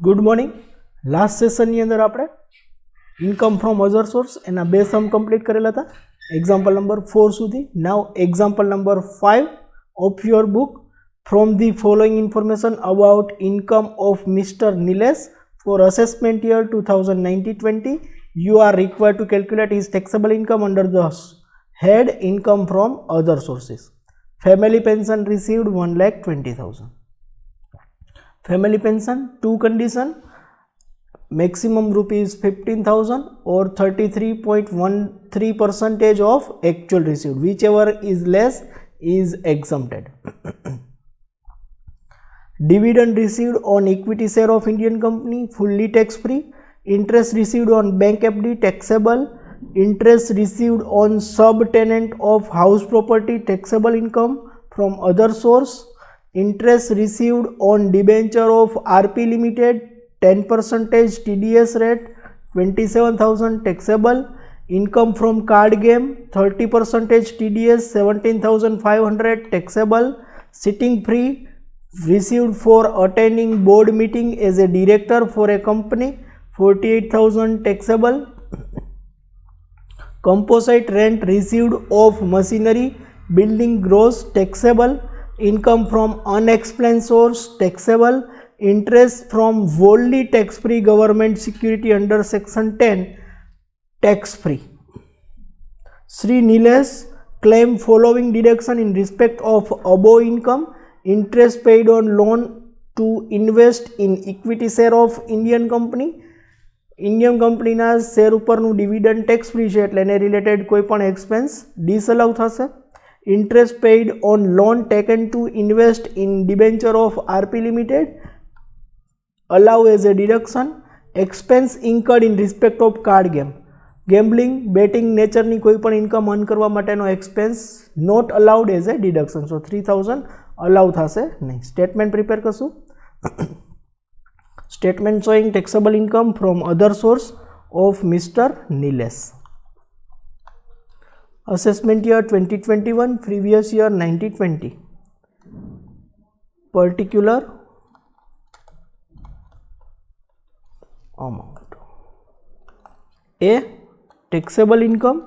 Good morning. Last સેશનની અંદર આપણે income from other source એના બે સમ કમ્પ્લીટ કરેલા હતા એક્ઝામ્પલ નંબર 4 સુધી. Now example number 5 of your book. From the following information about income of mister Nilesh for assessment year 2019-20 you are required to calculate his taxable income under the head income from other sources. Family pension received 1,20,000. Family pension, two condition, maximum rupees 15,000 or 33.13% of actual received, whichever is less is exempted. Dividend received on equity share of Indian company, fully tax free. Interest received on bank FD, taxable. Interest received on subtenant of house property, taxable income from other source. Interest received on debenture of RP Limited, 10% TDS rate, 27,000 taxable. Income from card game, 30% TDS, 17,500 taxable. Sitting free received for attending board meeting as a director for a company, 48,000 taxable. Composite rent received of machinery, building gross taxable. Income from unexplained source taxable. Interest from wholly tax free government security under section 10 tax free. Sri Nilesh claim following deduction in respect of above income. Interest paid on loan to invest in equity share of Indian company. Indian કંપનીના share ઉપરનું dividend tax free છે એટલે એને related કોઈ પણ expense disallow થશે. Interest paid on loan taken to invest in debenture of RP limited allow as a deduction. Expense incurred in respect of card game, gambling betting નેચરની કોઈ પણ income earn કરવા માટેનો expense not allowed as a deduction. So 3,000 allow થશે નહીં. Statement prepare કરશું. Statement showing taxable income from other source of Mr. Nilesh. Assessment year 2021, previous year 1920. Particular amount. A. Taxable income.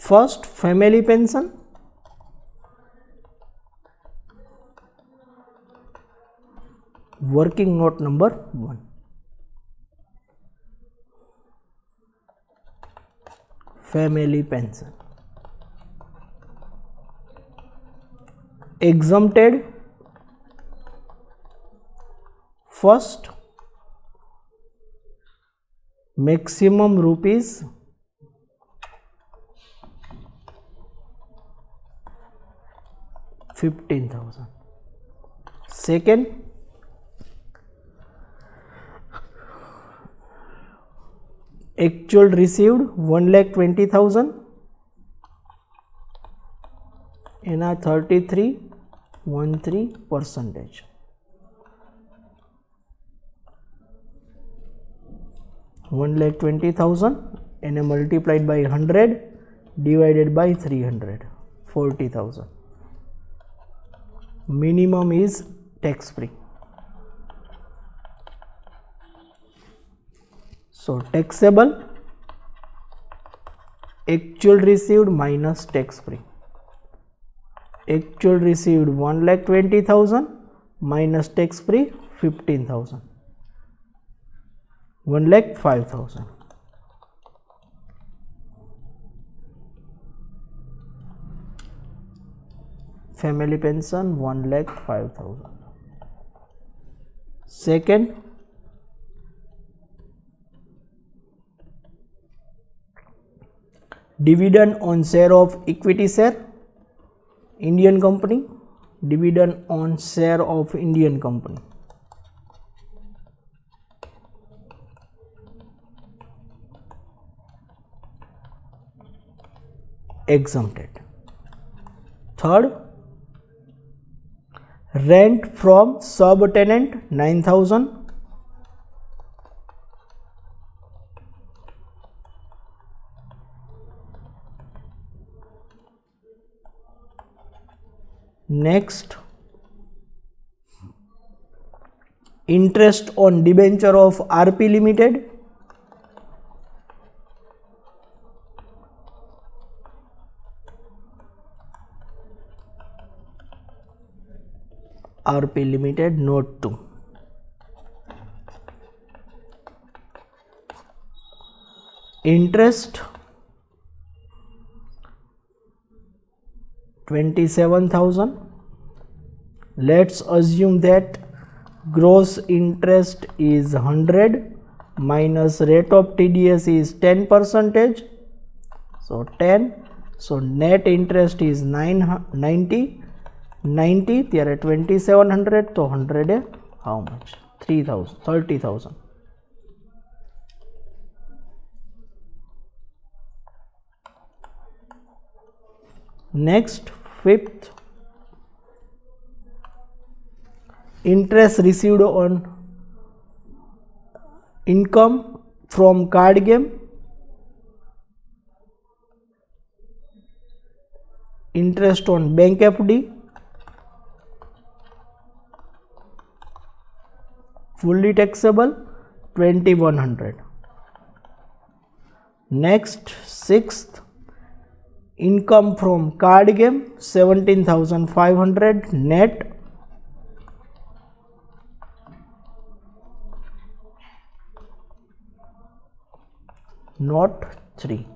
First, family pension. Working note number 1. Family pension. Exempted. First, maximum rupees 15,000. Second, actual received 1,20,000 એના 33.13%. $1,20,000 એને multiplied by 100 divided by 300, 40,000. Minimum is tax free. So taxable, actual received minus tax free. Actual received 1,20,000 minus tax free 15,000, 1,05,000. Family pension 1,05,000. Second, dividend on share of equity share Indian company. Dividend on share of Indian company. Exempted. Third, rent from subtenant 9,000, Next, interest on debenture of RP Limited. RP Limited Note 2. Interest 27,000. Let's assume that gross interest is 100 minus rate of TDS is 10%, so 10. So net interest is 90 ત્યારે 2700 તો 100 એ how much 30,000. Next, fifth, interest received on income from card game, interest on bank FD, fully taxable 2100. Next, sixth, income from card game 17,500 net, not 3.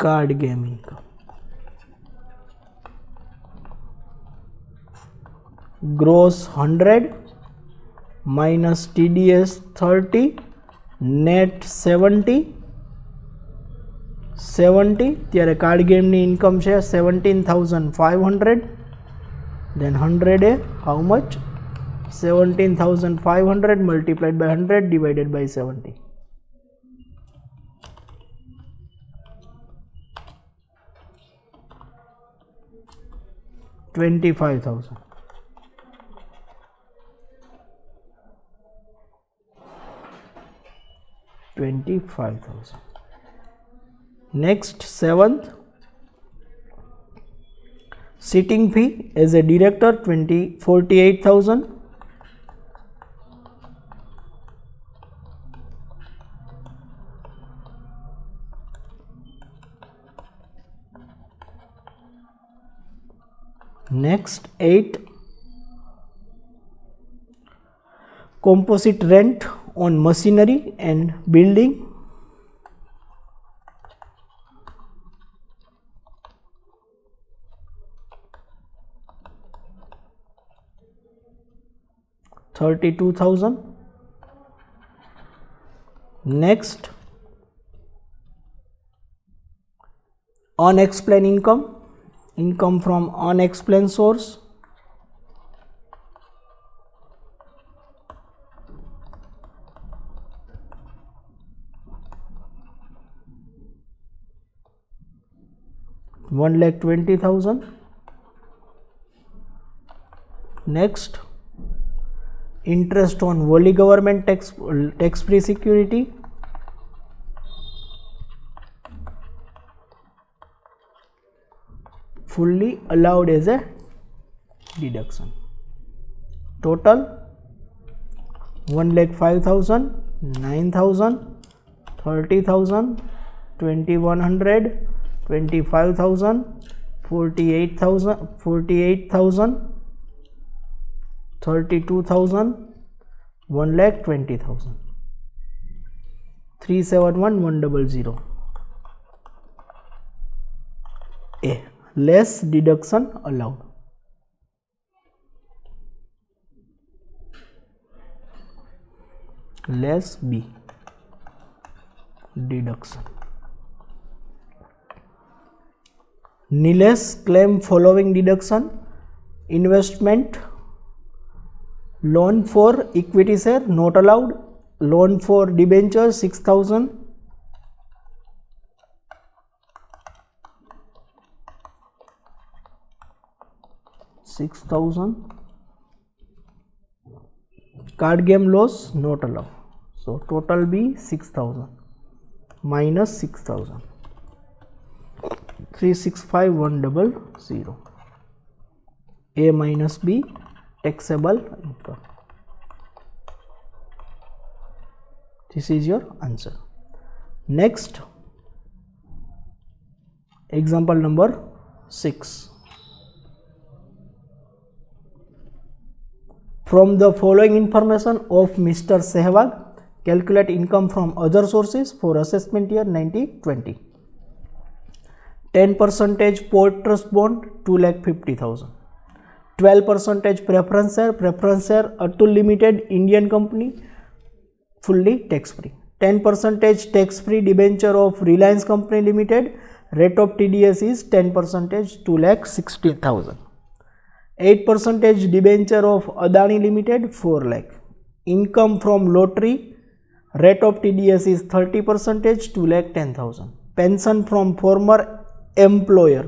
Card game income. Gross 100 minus TDS 30, net 70 ત્યારે card ગેમની income છે 17,500. then 100 A how much 17,500 multiplied by 100 divided by 70. 25,000. Next, seventh, sitting fee as a director 48,000. Next, 8, composite rent on machinery and building, $32,000. Next, unexplained income from unexplained source, $120,000. Next, interest on wholly government tax free security, fully allowed as a deduction. Total 1,05,000, 9,000, 30,000, 2,100, 25,000, 48,000, 32,000, 1,20,000. 371,100. A, less deduction allowed. Less B, deduction. Nilesh claim following deduction: investment, loan for equity share not allowed, loan for debenture 6,000, card game loss not allowed. So total be 6,000 minus 6,000. 365,100. A minus B taxable income. This is your answer. Next, example number 6. From the following information of Mr. Sehwag, calculate income from other sources for assessment year 1920. 10% port trust bond, 2,50,000. 12% preference share Atul Limited, Indian company, fully tax free. 10% tax free debenture of Reliance Company Limited, rate of TDS is 10%, 2,60,000. 8% debenture of Adani Limited, 4 lakh. Income from lottery, rate of TDS is 30%, 2,10,000. Pension from former employer,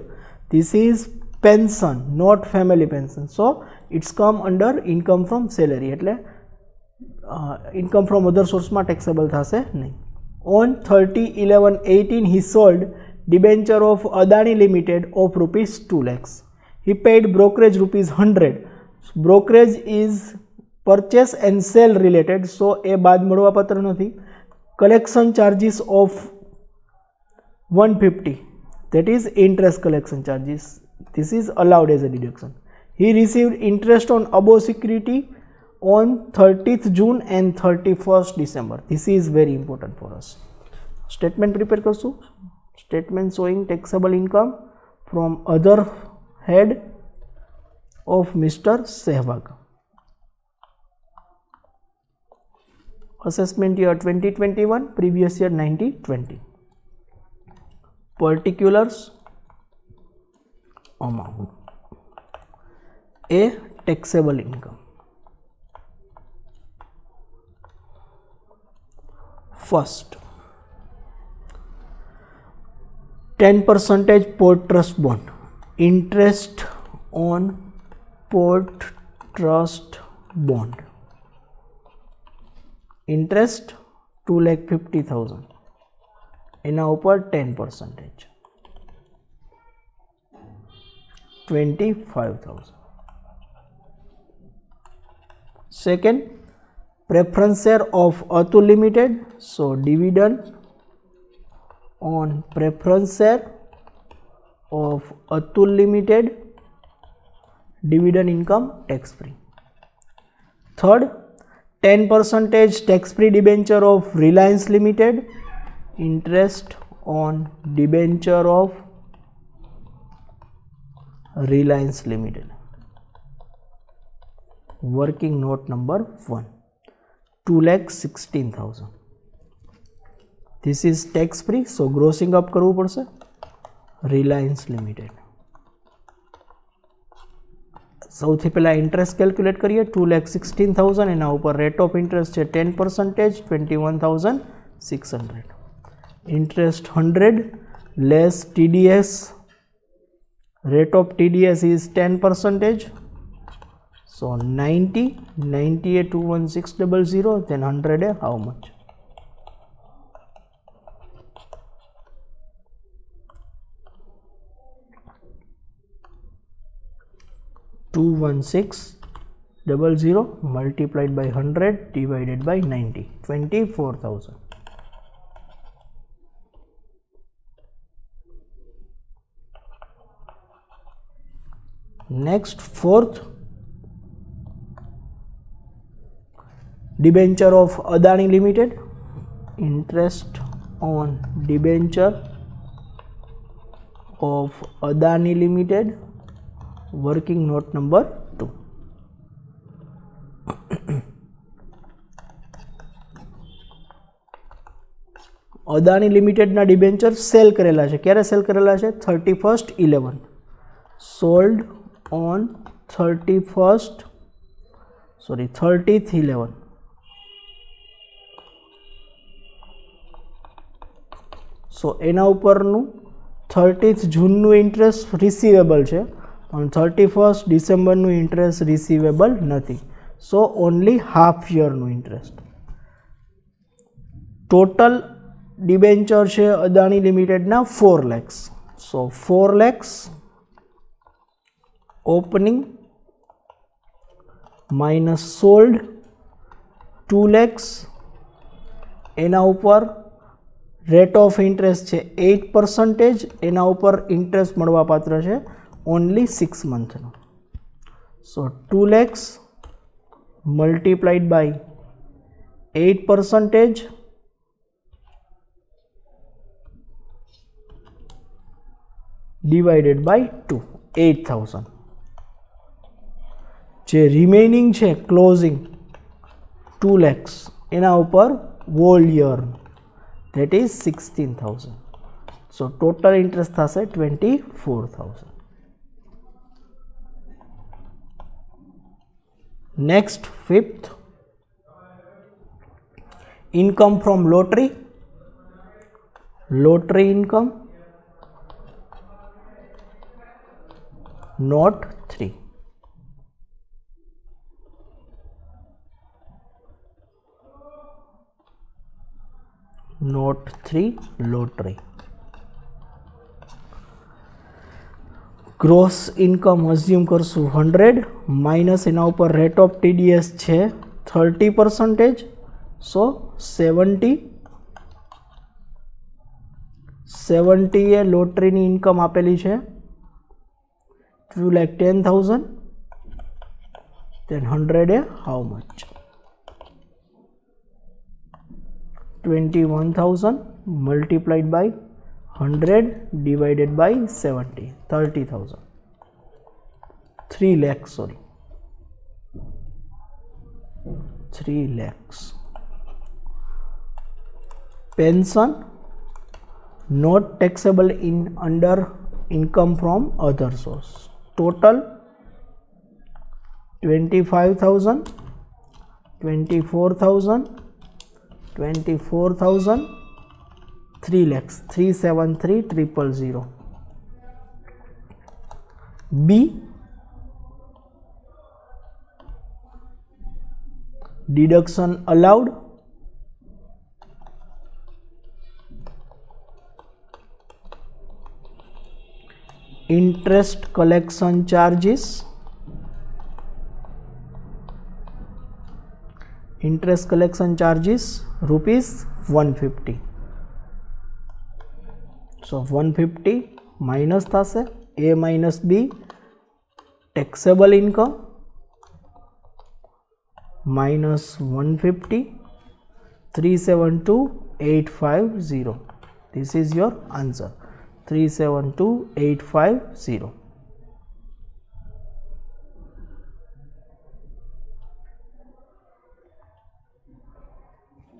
this is pension, not family pension, so it's come under income from salary, એટલે income from other source માં taxable થશે નહીં. On 30/11/18 he sold debenture of Adani Limited of rupees 2 lakhs. He paid brokerage rupees 100. Brokerage is purchase and sale related, so એ બાદ મળવા પાત્ર નથી. Collection charges of 150, that is interest collection charges. This is allowed as a deduction. He received interest on above security on 30th June and 31st December. This is very important for us. Statement prepare करशु. Statement showing taxable income from other head of Mr. Sehwag. Assessment year 2021, previous year 1920. Particulars. Amount. A, taxable income. First, 10% port trust bond. Interest on port trust bond. Interest 2,50,000. એના ઉપર 10%, 25,000. Second, preference share of Atul Limited, so dividend on preference share of Atul Limited, dividend income tax free. Third, 10% tax free debenture of Reliance Limited, interest on debenture of Reliance Limited. Working note number 1, 2,16,000. This is tax free, so grossing up કરવું પડશે. Reliance Limited. સૌથી પહેલા interest calculate કરીએ. 2,16,000, એના ઉપર rate of interest છે 10%, 21,600. Interest 100 less TDS, rate of TDS is 10%, so 90 21,600, then 100 how much? 216,000 multiplied by 100 divided by 90, 24,000. Next, fourth, debenture of Adani Limited, interest on debenture of Adani Limited, working note number 2. Adani Limited na debenture sell કરેલા છે. ક્યારે cell કરેલા છે? 31/11. sold on 30th 11. સો એના ઉપરનું 30th જૂનનું interest receivable છે, પણ 31st ડિસેમ્બરનું interest receivable નથી. સો ઓનલી હાફ યરનું ઇન્ટરેસ્ટ. ટોટલ ડિબેન્ચર છે અદાણી લિમિટેડના 4 lakhs. So 4 lakhs opening minus sold 2 lakhs, એના ઉપર રેટ ઓફ ઇન્ટરેસ્ટ છે 8%, એના ઉપર ઇન્ટરેસ્ટ મળવાપાત્ર છે only 6 મંથનો. So 2 lakhs multiplied by 8% divided by 2, 8000. જે રિમેનિંગ છે ક્લોઝિંગ 2 lakhs એના ઉપર whole year, that is 16,000. So total interest થશે 24,000. Next, fifth, income from lottery. Lottery income, note 3. Note 3, lottery. Gross income assume करशू 100 minus एना ऊपर rate of TDS है 30%, सो 70 ए lottery नी income आपेली है 2,10,000, then 100 A how much 21,000 multiplied by 100 divided by 70, 30,000. 3 lakhs, sorry, 3 lakhs. Pension not taxable in under income from other source. Total 25,000, 24,000, 24,000, 3 lakhs, 373,000. B, deduction allowed, interest collection charges, interest collection charges rupees 150. So 150 minus થશે A minus B, taxable income minus 150, 372,850. This is your answer, 372,850.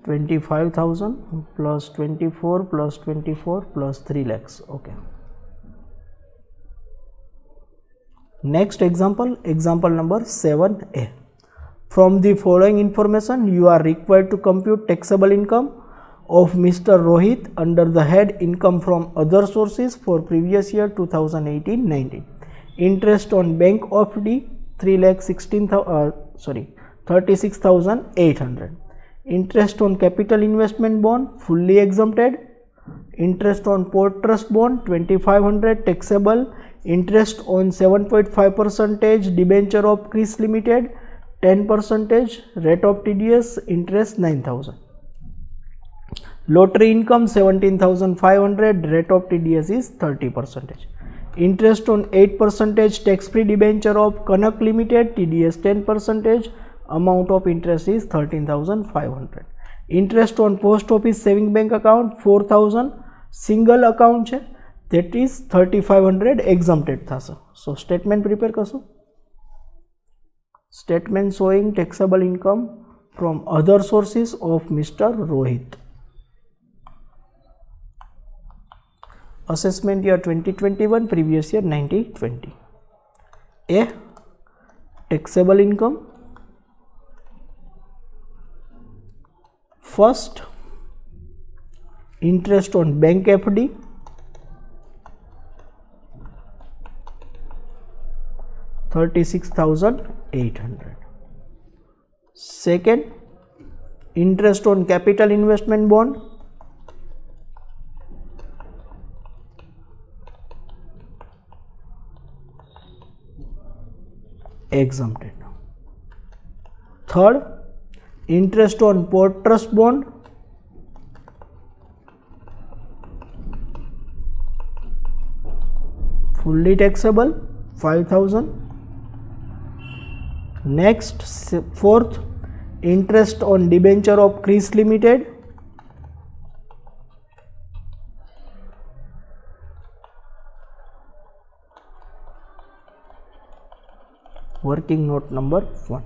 $25,000 plus 24 plus 24 plus 3 lakhs. Okay. Next example, example number 7a. From the following information, you are required to compute taxable income of Mr. Rohit under the head income from other sources for previous year 2018-19. Interest on bank FD 36,800. Interest on capital investment bond fully exempted. Interest on port trust bond 2,500 taxable. Interest on 7.5% debenture of Chris Limited 10%, rate of TDS interest 9,000. Lottery income 17,500, rate of TDS is 30%. Interest on 8% tax free debenture of Kanak Limited TDS 10%. Amount of interest is 13,500. Interest on post office saving bank account 4,000, single account है, that is 3,500 exempted था. So statement prepare करशो. Statement showing taxable income from other sources of Mr. Rohit. Assessment year 2021, previous year 2020. A, taxable income. First, interest on bank FD, $36,800. Second, interest on capital investment bond, exempted. Third, interest on port trust bond, fully taxable, 5,000. Next, fourth, interest on debenture of Chris Limited, working note number 1,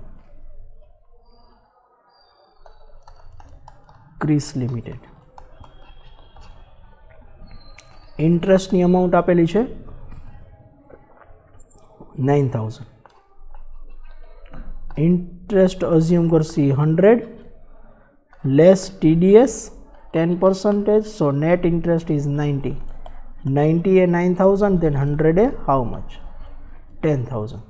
Chris Limited. Interest ની amount આપેલી છે 9,000. Interest assume करसी 100 less TDS 10%, so net interest is 90. 90 a 9,000, then 100 a how much? 10,000.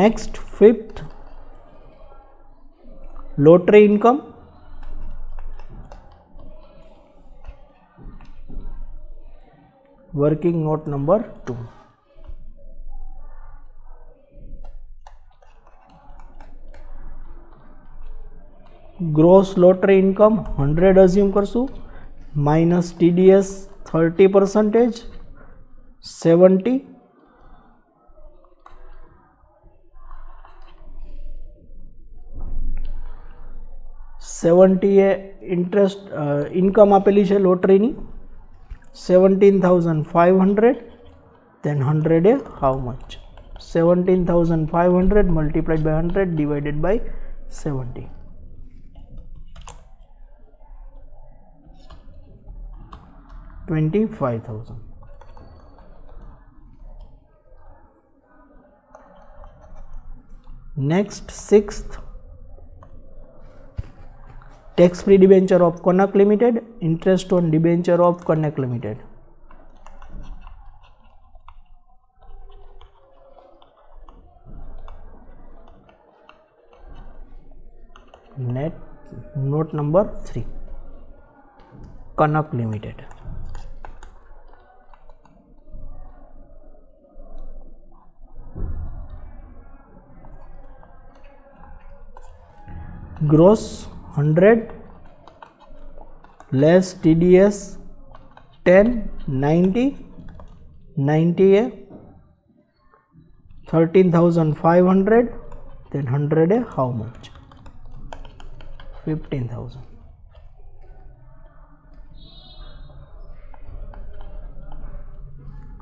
Next, fifth, lottery income, working note number 2. Gross lottery income 100 assume करसू, minus TDS 30%, 70. 70 A interest income આપેલી છે લોટરીની 17,500, then 100 a how much? 17,500 multiplied by 100 divided by 70. 25,000. Next, sixth, tax free debenture of Konak Limited, interest on debenture of Konak Limited. Net note number 3, Konak Limited. Gross 100 less TDS 10, 90, 90 a 13,500, then 100 a how much? 15,000.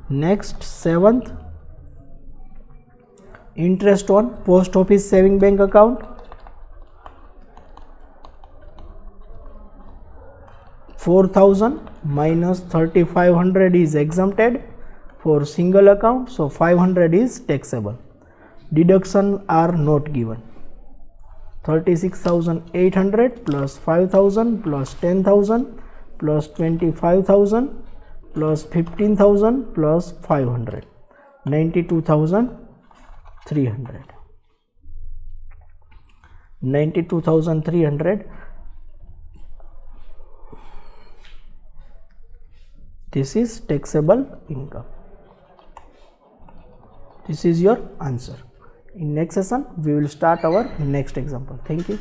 Next, seventh, interest on post office saving bank account, 4,000 minus 3,500 is exempted for single account, so 500 is taxable. Deduction are not given. 36,800 plus 5,000 plus 10,000 plus 25,000 plus 15,000 plus 500, 92,300. 92,300. This is taxable income. This is your answer. In next session, we will start our next example. Thank you.